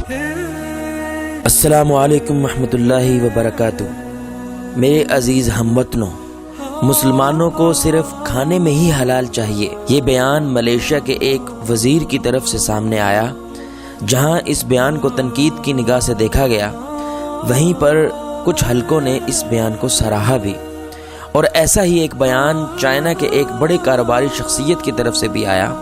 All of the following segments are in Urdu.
السلام علیکم ورحمۃ اللہ وبرکاتہ۔ میرے عزیز ہم وطنوں، مسلمانوں کو صرف کھانے میں ہی حلال چاہیے، یہ بیان ملیشیا کے ایک وزیر کی طرف سے سامنے آیا۔ جہاں اس بیان کو تنقید کی نگاہ سے دیکھا گیا، وہیں پر کچھ حلقوں نے اس بیان کو سراہا بھی، اور ایسا ہی ایک بیان چائنا کے ایک بڑے کاروباری شخصیت کی طرف سے بھی آیا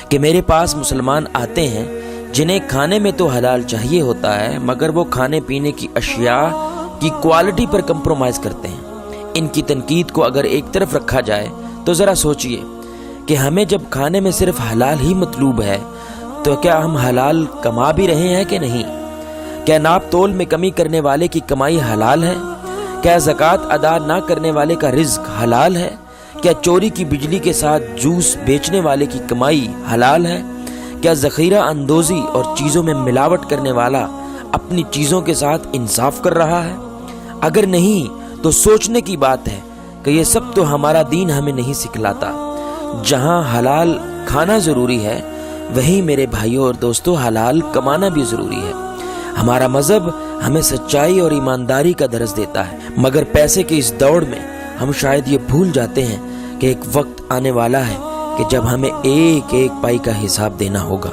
کہ میرے پاس مسلمان آتے ہیں جنہیں کھانے میں تو حلال چاہیے ہوتا ہے، مگر وہ کھانے پینے کی اشیاء کی کوالٹی پر کمپرومائز کرتے ہیں۔ ان کی تنقید کو اگر ایک طرف رکھا جائے تو ذرا سوچئے کہ ہمیں جب کھانے میں صرف حلال ہی مطلوب ہے تو کیا ہم حلال کما بھی رہے ہیں کہ نہیں؟ کیا ناپ تول میں کمی کرنے والے کی کمائی حلال ہے؟ کیا زکوٰۃ ادا نہ کرنے والے کا رزق حلال ہے؟ کیا چوری کی بجلی کے ساتھ جوس بیچنے والے کی کمائی حلال ہے؟ کیا ذخیرہ اندوزی اور چیزوں میں ملاوٹ کرنے والا اپنی چیزوں کے ساتھ انصاف کر رہا ہے؟ اگر نہیں تو سوچنے کی بات ہے کہ یہ سب تو ہمارا دین ہمیں نہیں سکھلاتا۔ جہاں حلال کھانا ضروری ہے، وہیں میرے بھائیوں اور دوستوں حلال کمانا بھی ضروری ہے۔ ہمارا مذہب ہمیں سچائی اور ایمانداری کا درس دیتا ہے، مگر پیسے کی اس دوڑ میں ہم شاید یہ بھول جاتے ہیں کہ ایک وقت آنے والا ہے کہ جب ہمیں ایک ایک پائی کا حساب دینا ہوگا۔